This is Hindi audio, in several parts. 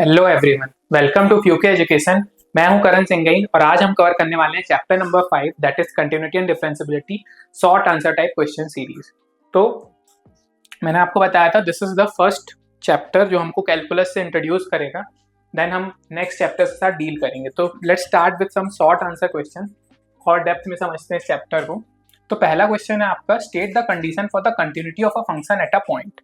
हेलो एवरीवन, वेलकम टू फ्यूके एजुकेशन। मैं हूं करण सिंगई और आज हम कवर करने वाले हैं chapter number 5 that is continuity and differentiability short answer type question series. तो मैंने आपको बताया था this is the first chapter जो हमको कैलकुलस से इंट्रोड्यूस करेगा, देन हम नेक्स्ट चैप्टर के साथ डील करेंगे। तो let's start with some short answer question और डेप्थ में समझते हैं इस चैप्टर को। तो पहला क्वेश्चन है आपका, state the condition for the continuity of a function at a point.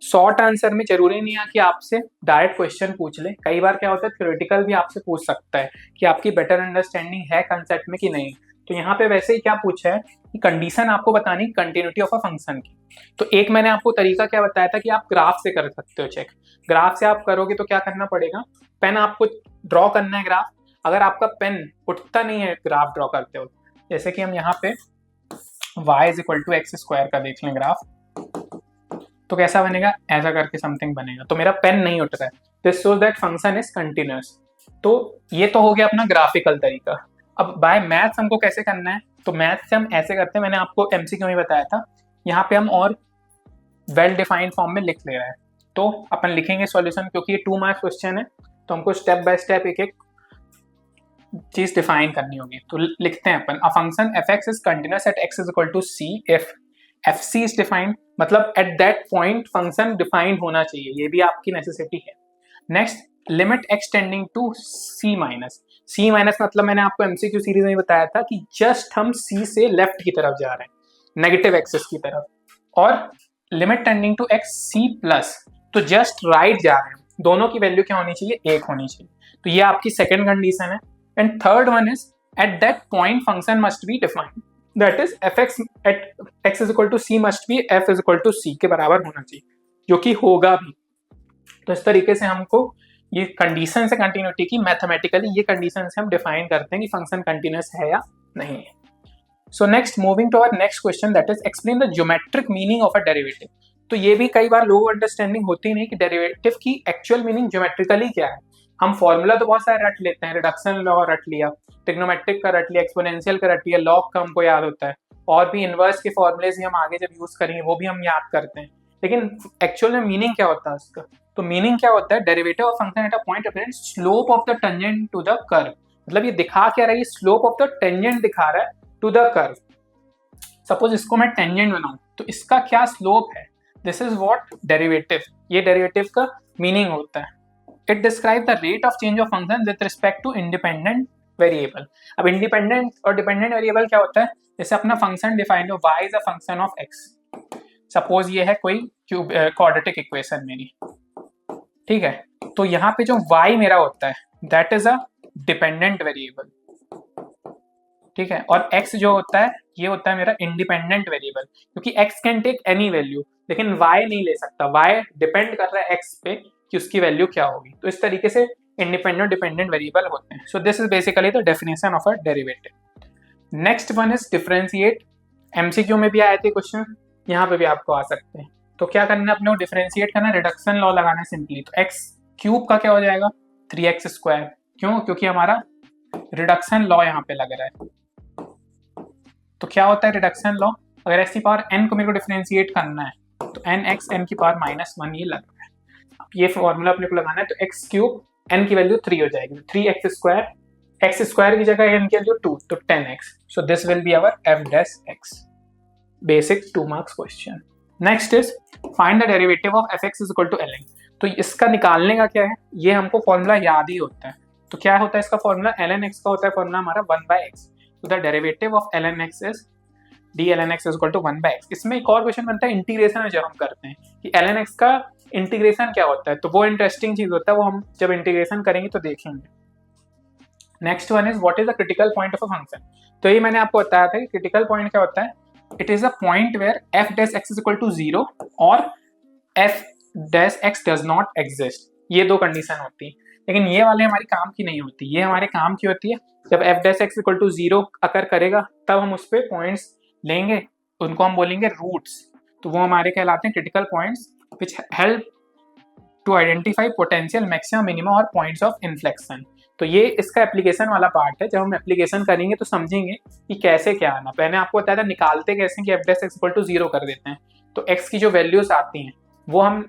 Short answer में जरूरी नहीं है कि आपसे डायरेक्ट क्वेश्चन पूछ ले, कई बार क्या होता है थ्योरेटिकल भी आपसे पूछ सकता है कि आपकी बेटर अंडरस्टैंडिंग है कंसेप्ट में कि नहीं। तो यहाँ पे वैसे ही क्या पूछा है कि कंडीशन आपको बतानी कंटिन्यूटी ऑफ अ फंक्शन की। तो एक मैंने आपको तरीका क्या बताया था कि आप ग्राफ से कर सकते हो चेक। ग्राफ से आप करोगे तो क्या करना पड़ेगा, पेन आपको ड्रॉ करना है ग्राफ। अगर आपका पेन उठता नहीं है ग्राफ ड्रॉ करते हो, जैसे कि हम यहाँ पे y is equal to x square का देख लें ग्राफ, तो कैसा बनेगा, ऐसा करके समथिंग बनेगा। तो मेरा पेन नहीं उठ रहा है, this shows that function is continuous. तो ये तो हो गया अपना ग्राफिकल तरीका। अब बाय मैथ्स हमको कैसे करना है, तो मैथ्स से हम ऐसे करते हैं, मैंने आपको एमसीक्यू में बताया था। यहाँ पे हम और वेल डिफाइंड फॉर्म में लिख ले रहे हैं। तो अपन लिखेंगे सॉल्यूशन, क्योंकि ये 2 मार्क्स क्वेश्चन है तो हमको स्टेप बाय स्टेप एक एक चीज डिफाइन करनी होगी। तो लिखते हैं अपन, a function F x is continuous at x is equal to C if F C is defined, मतलब at that point function defined होना चाहिए, ये भी आपकी नेसेसिटी है। Next, limit X tending to C minus. C minus मतलब मैंने आपको एमसीक्यू सीरीज में बताया था कि जस्ट हम सी से लेफ्ट की तरफ जा रहे हैं, नेगेटिव एक्सिस की तरफ। और limit tending to x c plus, तो जस्ट राइट जा रहे हैं, दोनों की वैल्यू क्या होनी चाहिए, 1 होनी चाहिए। तो ये आपकी सेकेंड कंडीशन है। And third one is at that point function must be defined, that is F X at x is equal to C must be F is equal to C के बराबर होना चाहिए, जो कि होगा भी। तो इस तरीके से हमको ये कंडीशन से कंटिन्यूटी की मैथमेटिकली ये कंडीशन से हम डिफाइन करते हैं कि फंक्शन कंटिन्यूअस है या नहीं है। So next, moving to our next question that is explain the geometric meaning of a derivative. तो ये भी कई बार लोग अंडरस्टैंडिंग होती नहीं कि डेरिवेटिव की एक्चुअल मीनिंग ज्योमेट्रिकली क्या है। हम फॉर्मूला तो बहुत सारे रट लेते हैं, रिडक्शन लॉ रट लिया, ट्रिग्नोमेट्रिक का रट लिया, एक्सपोनेंशियल का रट लिया, लॉग का हमको याद होता है, और भी इनवर्स के फॉर्मूलेज भी हम आगे जब यूज करेंगे वो भी हम याद करते हैं। लेकिन एक्चुअल में मीनिंग क्या होता है उसका, तो मीनिंग क्या होता है, derivative of function at a point represent slope of the tangent to the curve. मतलब ये दिखा क्या रहा है, स्लोप ऑफ द टेंजेंट दिखा रहा है टू द कर्व। सपोज इसको मैं टेंजेंट बनाऊं तो इसका क्या स्लोप है, दिस इज व्हाट डेरिवेटिव, ये डेरिवेटिव का मीनिंग होता है। It describe the rate of change of function with respect to independent variable. अब इंडिपेंडेंट और डिपेंडेंट वेरिएबल क्या होता है, जैसे अपना फंक्शन डिफाइन हो, y is a function of x। Suppose ये है कोई क्वाड्रेटिक इक्वेशन मेरी, ठीक है। तो यहाँ पे जो y मेरा होता है that is a dependent variable, ठीक है। और x जो होता है ये होता है मेरा इंडिपेंडेंट वेरिएबल, क्योंकि x can take any value, लेकिन y नहीं ले सकता, y डिपेंड कर रहा है x पे कि उसकी वैल्यू क्या होगी। तो इस तरीके से इंडिपेंडेंट डिपेंडेंट वेरिएबल होते हैं। सो this is basically the definition of a derivative. Next one is differentiate. MCQ में भी आए थे क्वेश्चन, यहाँ पे भी आपको आ सकते हैं। तो क्या करना है अपने को, डिफरेंशिएट करना, रिडक्शन लॉ लगाना है सिंपली। तो एक्स क्यूब का क्या हो जाएगा, 3x स्क्वायर। क्यों, क्योंकि हमारा रिडक्शन लॉ यहाँ पे लग रहा है। तो क्या होता है रिडक्शन लॉ, अगर x की पावर n को मेरे को डिफरेंशिएट करना है तो n x n की पावर -1 ये लग रहा है। अब ये फॉर्मूला अपने को लगाना है, तो x क्यूब n की वैल्यू 3 हो जाएगी, 3x स्क्वायर, x स्क्वायर की जगह n की वैल्यू 2, तो 10x। So this will be our f dash x, basic 2 marks question. Next is find the derivative of fx is equal to ln। तो इसका निकालने का क्या है, ये हमको फॉर्मूला याद ही होता है। तो क्या होता है इसका फॉर्मूला, ln x का होता है फॉर्मूला हमारा 1/x। तो the derivative of ln x is d ln x is equal to 1/x। इसमें एक और क्वेश्चन बनता है इंटीग्रेशन में, जब हम करते हैं कि ln x का इंटीग्रेशन क्या होता है, तो वो इंटरेस्टिंग चीज होता है, वो हम जब इंटीग्रेशन करेंगे तो देखेंगे। Next one is what is the critical point of a function. तो ये मैंने आपको बताया था कि क्रिटिकल पॉइंट क्या होता है, it is a point where f dash x is equal to 0 और f dash x does not exist. ये 2 कंडीशन होती है, लेकिन ये वाले हमारे काम की नहीं होती, ये हमारे काम की होती है जब f dash x equal to 0 occur करेगा तब हम उस पर पॉइंट्स लेंगे, उनको हम बोलेंगे रूट्स। तो वो हमारे कहलाते हैं critical points which help to identify potential maximum minimum और पॉइंट्स ऑफ इन्फ्लेक्शन। तो ये इसका एप्लीकेशन वाला पार्ट है, जब हम एप्लीकेशन करेंगे तो समझेंगे कि कैसे क्या आना। मैंने आपको बताया था निकालते कैसे कि f dash x equal to 0 कर देते हैं, तो x की जो वैल्यूज आती हैं वो हम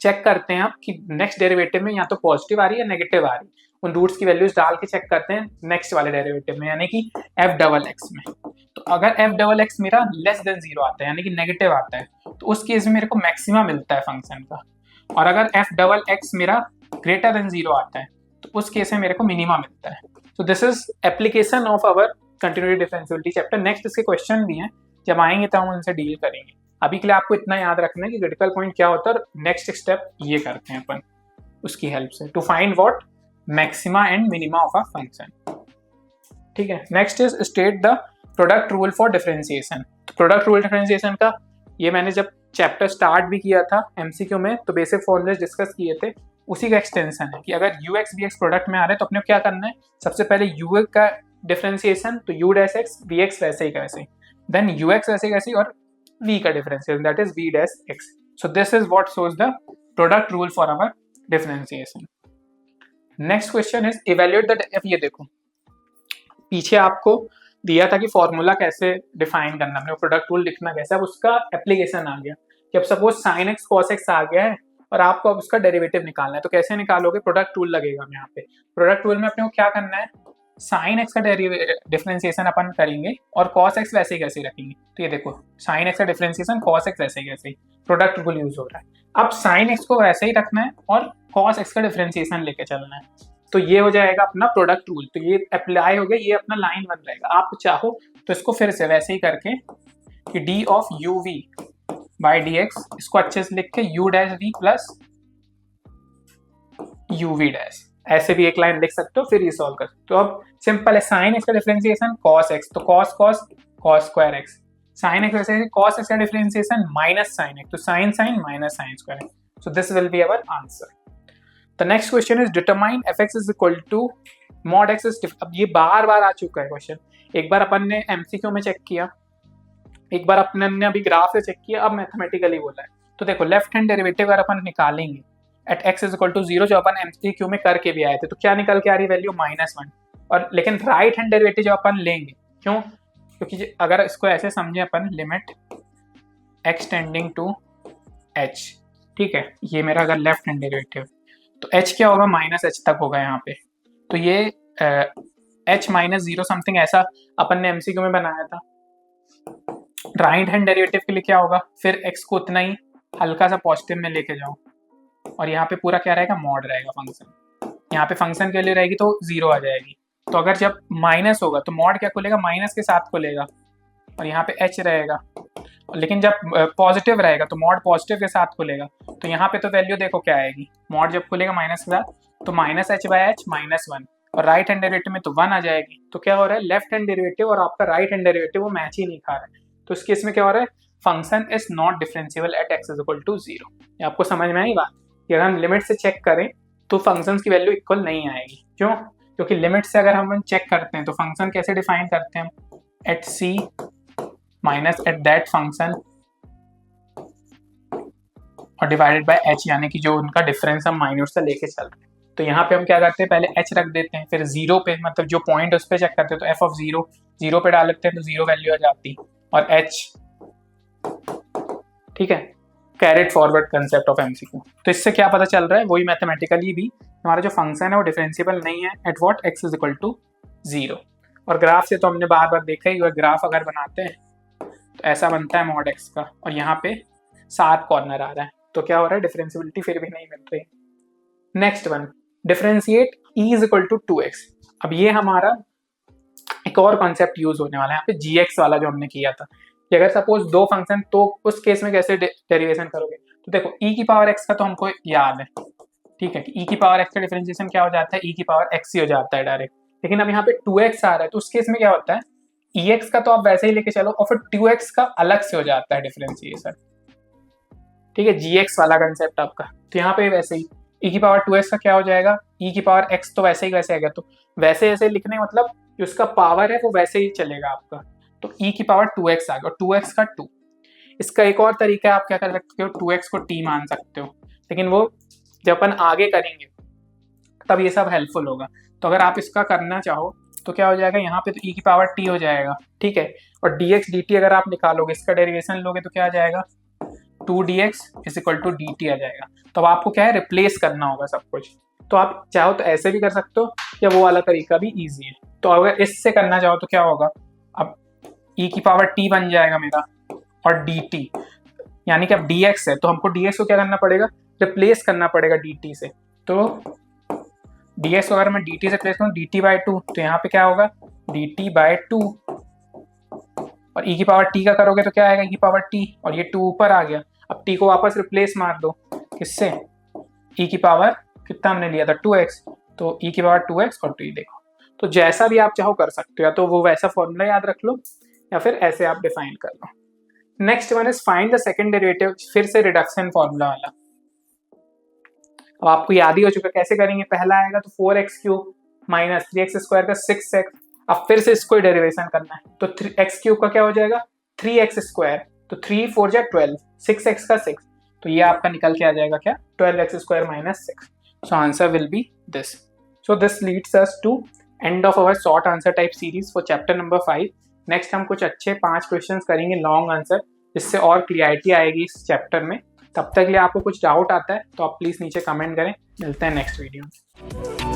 चेक करते हैं आप कि नेक्स्ट डेरिवेटिव में या तो पॉजिटिव आ रही है या नेगेटिव आ रही है, उन रूट्स की वैल्यूज डाल के चेक करते हैं नेक्स्ट वाले डेरिवेटिव में, यानी कि एफ डबल एक्स में। तो अगर एफ डबल एक्स मेरा लेस देन 0 आता है यानी कि नेगेटिव आता है, तो उस केस में मेरे को मैक्सिमा मिलता है फंक्शन का। और अगर एफ डबल एक्स मेरा ग्रेटर देन 0 आता है, तो उस केस में मेरे को मिनिमा मिलता है। तो this is application of our continuity differentiability chapter. Next इसके क्वेश्चन भी हैं, जब आएंगे तो हम उनसे डील करेंगे। अभी के लिए आपको इतना याद रखना है कि क्रिटिकल पॉइंट क्या होता है, और नेक्स्ट स्टेप ये करते हैं अपन उसकी हेल्प से, to find what maxima and minima of a function. ठीक है, next is state the product rule for differentiation. तो प्रोडक्ट रूल डिफरेंशिएशन का ये मैंने जब चैप्टर स्टार्ट भी किया था एमसीक्यू में, तो बेसिक फॉर्मूलेस डिस्कस किए थे, उसी का एक्सटेंशन है कि अगर u x v x product में आ रहे हैं तो अपने क्या करना है, सबसे पहले यू का डिफरेंशिएशन, तो u dash x v x वैसे ही वैसे, देन यू एक्स वैसे कैसे, और v का differentiation that is v dash x। So this is what shows the product rule for our differentiation. Next question is evaluate the, अब ये देखो पीछे आपको दिया था कि फॉर्मूला कैसे डिफाइन करना, अपने प्रोडक्ट रूल लिखना कैसे, अब उसका एप्लीकेशन आ गया कि अब suppose sin x cos x आ गया है और आपको अब उसका डेरिवेटिव निकालना है, तो कैसे निकालोगे, प्रोडक्ट रूल लगेगा यहाँ पे। प्रोडक्ट रूल में अपने को क्या करना है, sin x का डिफरेंशिएशन अपन करेंगे और cos x वैसे ही कैसे रखेंगे। तो ये देखो sin x का डिफरेंशिएशन cos x वैसे ही कैसे, प्रोडक्ट रूल यूज हो रहा है। अब sin x को वैसे ही रखना है और cos x का डिफरेंशिएशन लेके चलना है, तो ये हो जाएगा अपना प्रोडक्ट रूल। तो ये अप्लाई हो गया, ये अपना लाइन बन रहेगा। आप चाहो तो इसको फिर से वैसे ही करके कि d of u v by d x, इसको अच्छे से लिख के u dash v plus u v dash, ऐसे भी एक लाइन लिख सकते हो, फिर ये सॉल्व कर सकते हो। अब सिंपल है, साइन एक्स का डिफरेंशिएशन कॉस एक्स, तो cos cos cos square x, sine x वैसे कॉस एक्स का डिफरेंशिएशन माइनस साइन एक्स, तो sine sine minus sine square x. So this will be our answer. The next question is determine f x is equal to mod x is, अब ये बार बार आ चुका है क्वेश्चन, एक बार अपन ने एमसीक्यू में चेक किया, एक बार अपन ने अभी ग्राफ से चेक किया, अब मैथमेटिकली बोला है। तो देखो लेफ्ट हैंड डेरिवेटिव अगर अपन निकालेंगे at x is equal to 0, जो अपन एमसीक्यू में करके भी आए थे, तो क्या निकल के आ रही वैल्यू -1। और लेकिन राइट हैंड डेरिवेटिव जब अपन लेंगे, क्यों, क्योंकि अगर इसको ऐसे समझे अपन, limit X tending to H, ठीक है, ये मेरा अगर लेफ्ट हैंड डेरिवेटिव, तो h क्या होगा, -h तक होगा यहाँ पे, तो ये h -0 समथिंग ऐसा अपन ने एमसीक्यू में बनाया था। राइट हैंड डेरिवेटिव के लिए क्या होगा, फिर x को उतना ही हल्का सा पॉजिटिव में लेके जाओ, और यहाँ पे पूरा क्या रहेगा, मॉड रहेगा फंक्शन, यहाँ पे फंक्शन के लिए रहेगी तो 0 आ जाएगी। तो अगर जब माइनस होगा तो मॉड क्या खुलेगा, माइनस के साथ खुलेगा, और यहाँ पे h रहेगा, लेकिन जब पॉजिटिव रहेगा तो मॉड पॉजिटिव के साथ खुलेगा, तो यहाँ पे तो वैल्यू देखो क्या आएगी, मॉड जब खुलेगा माइनस के साथ तो -h/h -1, और राइट हैंड डेरिवेटिव में तो 1 आ जाएगी। तो क्या हो रहा है, लेफ्ट हैंड डेरिवेटिव और आपका राइट हैंड डेरिवेटिव वो मैच ही नहीं खा रहा है, तो इस केस में क्या हो रहा है, function is not differentiable at x is equal to 0। ये आपको समझ में आई बात, कि अगर हम लिमिट से चेक करें तो फंक्शंस की वैल्यू इक्वल नहीं आएगी। क्यों, क्योंकि लिमिट से अगर हम चेक करते हैं तो फंक्शन कैसे डिफाइन करते हैं हम, at c minus at that function और डिवाइडेड बाय h, यानी कि जो उनका डिफरेंस हम माइन्यूट से लेके चल रहे हैं। तो यहाँ पे हम क्या करते हैं, पहले h रख देते हैं, फिर 0 पे, मतलब जो पॉइंट उस पर चेक करते हैं, तो f ऑफ 0 पे डाल लेते हैं, तो 0 वैल्यू आ जाती, और h, ठीक है, carried forward concept of MCQ. तो इससे क्या पता चल रहा है, वही मैथमेटिकली भी हमारा जो फंक्शन है वो डिफरेंशिएबल नहीं है at what x is equal to 0। और ग्राफ से तो हमने बार बार देखा ही, ग्राफ अगर बनाते हैं तो ऐसा बनता है मॉड x का, और यहाँ पे 7 कॉर्नर आ रहा है, तो क्या हो रहा है, डिफरेंशिएबिलिटी फिर भी नहीं मिल रही। Next one, differentiate e is equal to 2x। अब ये हमारा एक और कॉन्सेप्ट यूज होने वाला है यहाँ पे, gx वाला जो हमने किया था, कि अगर सपोज दो फंक्शन, तो उस केस में कैसे डेरिवेशन करोगे। तो देखो e की पावर x का तो हमको याद है, ठीक है, कि e की पावर x का डिफरेंशिएशन क्या हो जाता है, e की पावर x ही हो जाता है डायरेक्ट। लेकिन अब यहाँ पे 2x आ रहा है, तो उस केस में क्या होता है, ex का तो आप वैसे ही लेके चलो, और फिर 2x का अलग से हो जाता है डिफरेंशिएशन, ठीक है, gx वाला कंसेप्ट आपका। तो यहाँ पे वैसे ही e की पावर 2x का क्या हो जाएगा, e की पावर x तो वैसे ही वैसे आएगा, तो वैसे ऐसे लिखने मतलब जो उसका पावर है वो वैसे ही चलेगा आपका। तो e की पावर 2x आ गया, और 2x का 2। इसका एक और तरीका है, आप क्या कर सकते हो, 2x को t मान सकते हो, लेकिन वो जब अपन आगे करेंगे तब ये सब हेल्पफुल होगा। तो अगर आप इसका करना चाहो तो क्या हो जाएगा, यहाँ पे तो e की पावर t हो जाएगा, ठीक है, और dx dt अगर आप निकालोगे, इसका डेरिवेशन लोगे तो क्या आ जाएगा, two D X is equal to D T आ जाएगा। तो अब आपको क्या है, रिप्लेस करना होगा सब कुछ। तो आप चाहो तो ऐसे भी कर सकते हो, या वो वाला तरीका भी ईजी है। तो अगर इससे करना चाहो तो क्या होगा, अब ई की पावर टी बन जाएगा मेरा, और डी टी, यानी कि अब डी एक्स है तो हमको डी एक्स को क्या करना पड़ेगा, रिप्लेस करना पड़ेगा डी टी से। तो डी एक्स को अगर मैं डी टी से रिप्लेस करूँ डी टी बाई टू, तो यहाँ पे क्या होगा डी टी बाई टू, और ई की पावर टी का करोगे तो क्या आएगा, ई की पावर टी, और ये टू ऊपर आ गया। अब टी को वापस रिप्लेस मार दो, किससे, ई की पावर कितना हमने लिया था 2x, तो ई की पावर 2x और 2 देखो। तो जैसा भी आप चाहो कर सकते हो, या तो वो वैसा फॉर्मूला याद रख लो या फिर ऐसे आप डिफाइन कर लो। Next one is find the second derivative, फिर से रिडक्शन फॉर्मूला वाला। अब आपको याद ही हो चुका, कैसे करेंगे, पहला आएगा तो 4x cube minus 3x square का 6x। अब फिर से इसको डेरिवेशन करना है, तो x क्यूब का क्या हो जाएगा 3x स्क्वायर, तो 3 4 जा 12, 6x का 6, तो ये आपका निकल के आ जाएगा क्या 12x square minus 6। So answer will be this. So this leads us to end of our short answer type series for chapter number 5. Next हम कुछ अच्छे 5 क्वेश्चंस करेंगे लॉन्ग आंसर, जिससे और क्लियरिटी आएगी इस चैप्टर में। तब तक के लिए आपको कुछ डाउट आता है तो आप प्लीज़ नीचे कमेंट करें। मिलते हैं नेक्स्ट वीडियो में।